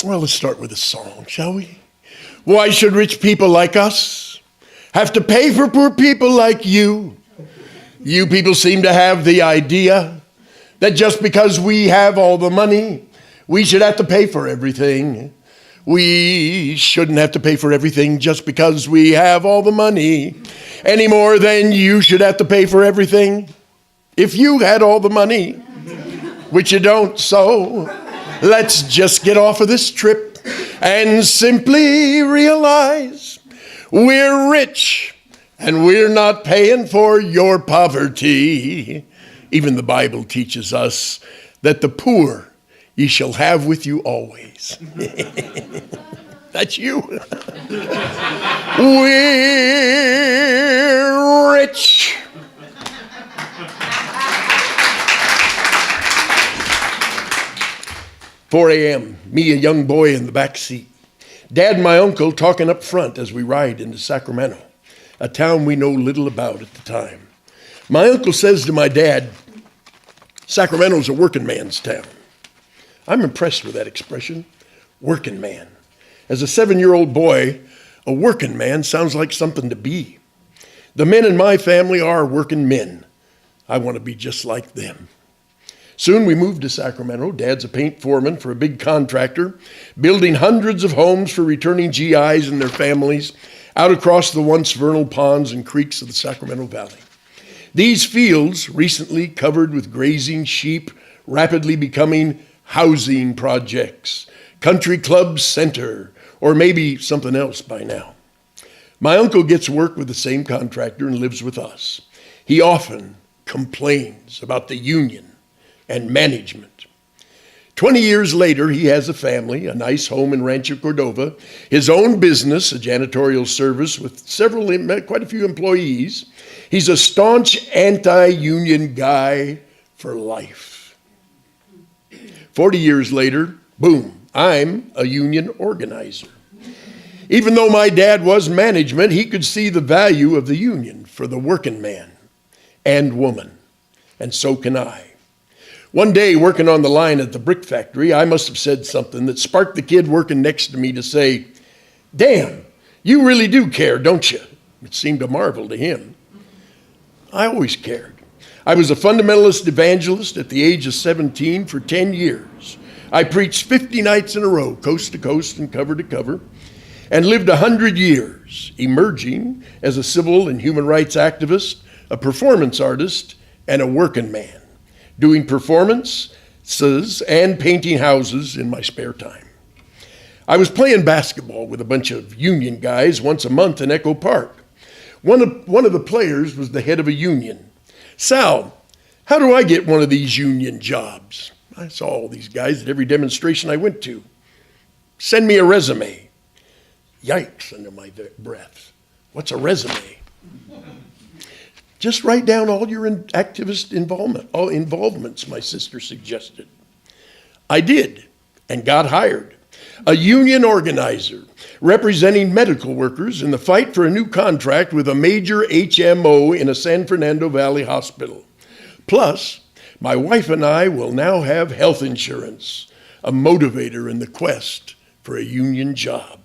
Well, let's start with a song, shall we? Why should rich people like us have to pay for poor people like you? You people seem to have the idea that just because we have all the money, we should have to pay for everything. We shouldn't have to pay for everything just because we have all the money, any more than you should have to pay for everything if you had all the money, which you don't. So let's just get off of this trip and simply realize we're rich and we're not paying for your poverty. Even the Bible teaches us that the poor ye shall have with you always. That's you. We're rich. "4 a.m., me, a young boy in the back seat. Dad and my uncle talking up front as we ride into Sacramento, a town we know little about at the time. My uncle says to my dad, 'Sacramento's a working man's town.' I'm impressed with that expression, working man. As a 7-year-old boy, a working man sounds like something to be. The men in my family are working men. I want to be just like them. Soon we moved to Sacramento. Dad's a paint foreman for a big contractor, building hundreds of homes for returning GIs and their families out across the once vernal ponds and creeks of the Sacramento Valley. These fields, recently covered with grazing sheep, rapidly becoming housing projects, country club center, or maybe something else by now. My uncle gets work with the same contractor and lives with us. He often complains about the union and management. 20 years later, he has a family, a nice home in Rancho Cordova, his own business, a janitorial service with quite a few employees. He's a staunch anti-union guy for life. 40 years later, boom, I'm a union organizer. Even though my dad was management, he could see the value of the union for the working man and woman, and so can I. One day, working on the line at the brick factory, I must have said something that sparked the kid working next to me to say, "Damn, you really do care, don't you?" It seemed a marvel to him. I always cared. I was a fundamentalist evangelist at the age of 17 for 10 years. I preached 50 nights in a row, coast to coast and cover to cover, and lived 100 years, emerging as a civil and human rights activist, a performance artist, and a working man, doing performances and painting houses in my spare time. I was playing basketball with a bunch of union guys once a month in Echo Park. One of the players was the head of a union. "Sal, how do I get one of these union jobs?" I saw all these guys at every demonstration I went to. "Send me a resume." Yikes, under my breath. What's a resume? "Just write down all your activist involvements," my sister suggested. I did, and got hired. A union organizer representing medical workers in the fight for a new contract with a major HMO in a San Fernando Valley hospital. Plus, my wife and I will now have health insurance, a motivator in the quest for a union job.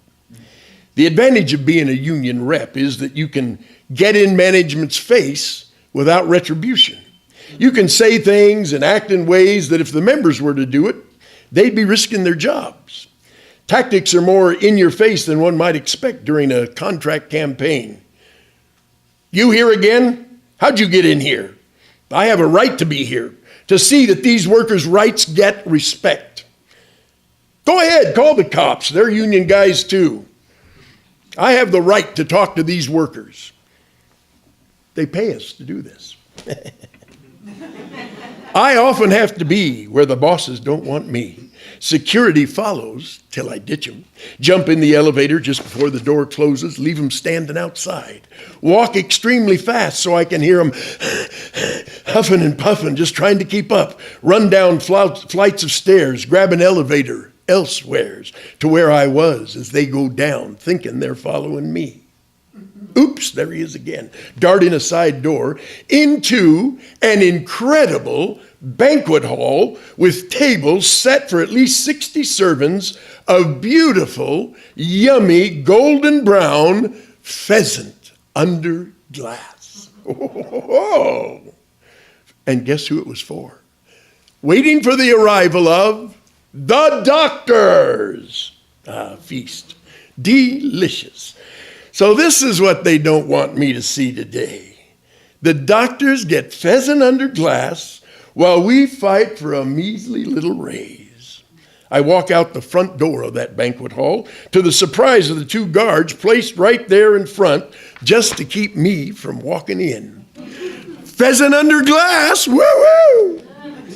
The advantage of being a union rep is that you can get in management's face without retribution. You can say things and act in ways that if the members were to do it, they'd be risking their jobs. Tactics are more in your face than one might expect during a contract campaign. "You here again? How'd you get in here? I have a right to be here, to see that these workers' rights get respect. Go ahead, call the cops. They're union guys too. I have the right to talk to these workers. They pay us to do this." I often have to be where the bosses don't want me. Security follows till I ditch them. Jump in the elevator just before the door closes, leave them standing outside. Walk extremely fast so I can hear them huffing and puffing, just trying to keep up. Run down flights of stairs, grab an elevator elsewheres to where I was as they go down, thinking they're following me. Oops, there he is again, darting a side door into an incredible banquet hall with tables set for at least 60 servings of beautiful, yummy, golden brown pheasant under glass. Oh. And guess who it was for? Waiting for the arrival of the doctors. Feast. Delicious. So this is what they don't want me to see today. The doctors get pheasant under glass while we fight for a measly little raise. I walk out the front door of that banquet hall to the surprise of the two guards placed right there in front just to keep me from walking in. Pheasant under glass, woo-woo!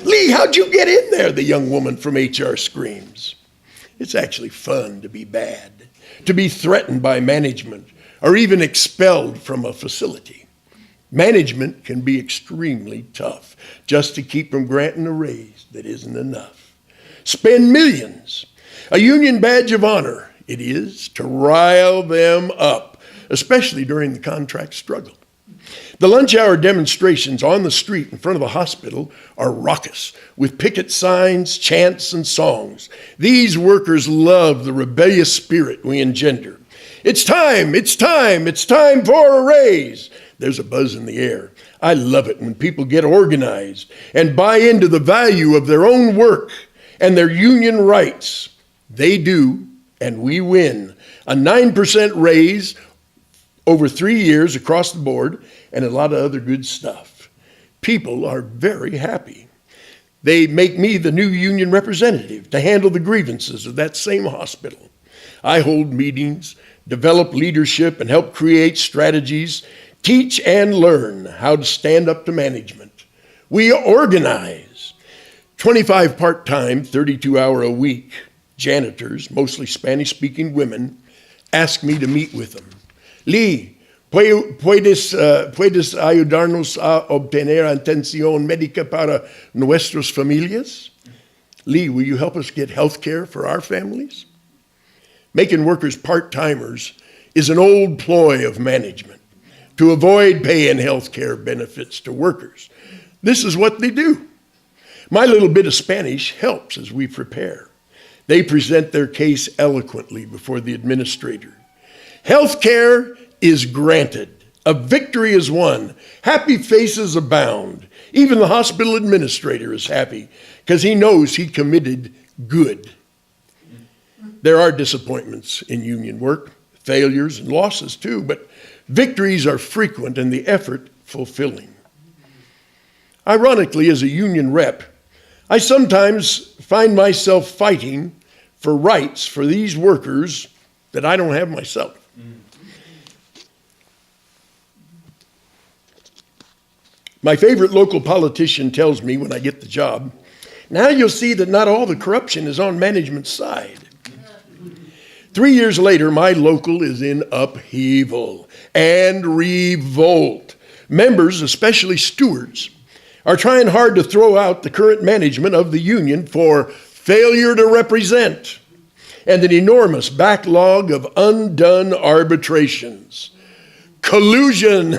Lee, how'd you get in there? The young woman from HR screams. It's actually fun to be bad, to be threatened by management, or even expelled from a facility. Management can be extremely tough just to keep from granting a raise that isn't enough. Spend millions. A union badge of honor it is to rile them up, especially during the contract struggle. The lunch hour demonstrations on the street in front of the hospital are raucous, with picket signs, chants, and songs. These workers love the rebellious spirit we engender. It's time, it's time, it's time for a raise. There's a buzz in the air. I love it when people get organized and buy into the value of their own work and their union rights. They do, and we win. A 9% raise over 3 years across the board, and a lot of other good stuff. People are very happy. They make me the new union representative to handle the grievances of that same hospital. I hold meetings, develop leadership, and help create strategies, teach and learn how to stand up to management. We organize. 25 part-time, 32-hour-a-week janitors, mostly Spanish-speaking women, ask me to meet with them. Lee, ¿puedes ayudarnos a obtener atención médica para nuestras familias? Lee, will you help us get health care for our families? Making workers part-timers is an old ploy of management to avoid paying health care benefits to workers. This is what they do. My little bit of Spanish helps as we prepare. They present their case eloquently before the administrator. Health care is granted. A victory is won. Happy faces abound. Even the hospital administrator is happy because he knows he committed good. There are disappointments in union work, failures and losses too, but victories are frequent and the effort fulfilling. Ironically, as a union rep, I sometimes find myself fighting for rights for these workers that I don't have myself. My favorite local politician tells me when I get the job, now you'll see that not all the corruption is on management's side. 3 years later, my local is in upheaval and revolt. Members, especially stewards, are trying hard to throw out the current management of the union for failure to represent and an enormous backlog of undone arbitrations. Collusion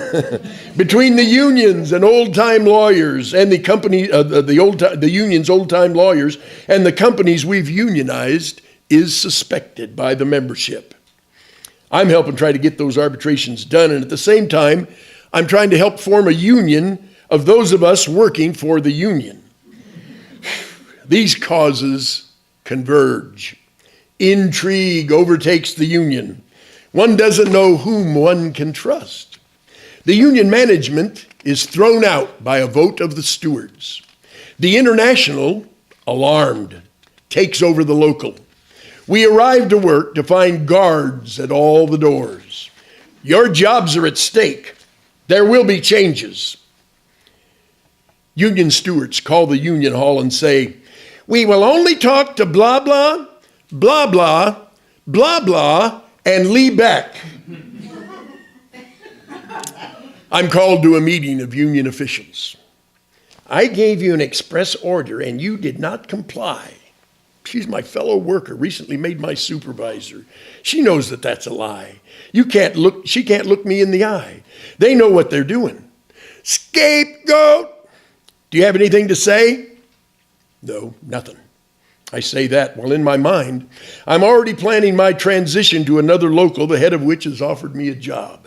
between the unions and old-time lawyers and the union's old-time lawyers and the companies we've unionized is suspected by the membership. I'm helping try to get those arbitrations done, and at the same time, I'm trying to help form a union of those of us working for the union. These causes converge. Intrigue overtakes the union. One doesn't know whom one can trust. The union management is thrown out by a vote of the stewards. The international, alarmed, takes over the local. We arrive to work to find guards at all the doors. Your jobs are at stake. There will be changes. Union stewards call the union hall and say, we will only talk to blah, blah, blah, blah, blah, blah, and Lee Beck. I'm called to a meeting of union officials. I gave you an express order and you did not comply. She's my fellow worker, recently made my supervisor. She knows that that's a lie. She can't look me in the eye. They know what they're doing. Scapegoat. Do you have anything to say? No, nothing. I say that while in my mind, I'm already planning my transition to another local, the head of which has offered me a job.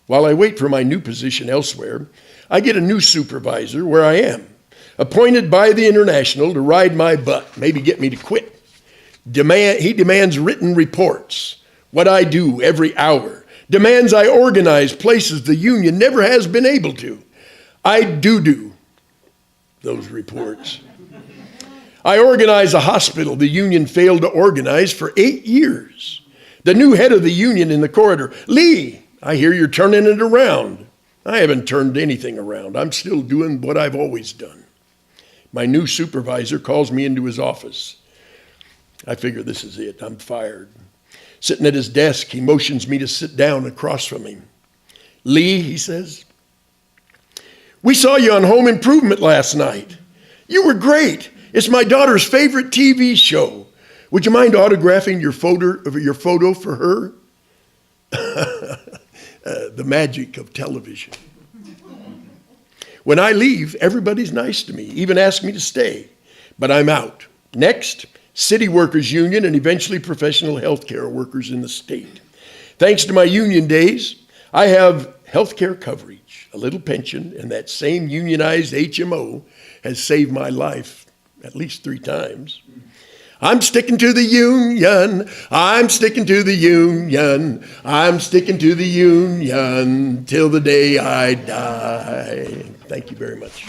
While I wait for my new position elsewhere, I get a new supervisor where I am, appointed by the International to ride my butt, maybe get me to quit. He demands written reports, what I do every hour. Demands I organize places the union never has been able to. I do those reports. I organize a hospital the union failed to organize for 8 years. The new head of the union in the corridor, Lee, I hear you're turning it around. I haven't turned anything around. I'm still doing what I've always done. My new supervisor calls me into his office. I figure this is it. I'm fired. Sitting at his desk, he motions me to sit down across from him. Lee, he says, we saw you on Home Improvement last night. You were great. It's my daughter's favorite TV show. Would you mind autographing your photo for her? The magic of television. When I leave, everybody's nice to me, even ask me to stay, but I'm out. Next, City Workers Union and eventually professional health care workers in the state. Thanks to my union days, I have health care coverage, a little pension, and that same unionized HMO has saved my life at least 3 times. I'm sticking to the union. I'm sticking to the union. I'm sticking to the union till the day I die. Thank you very much.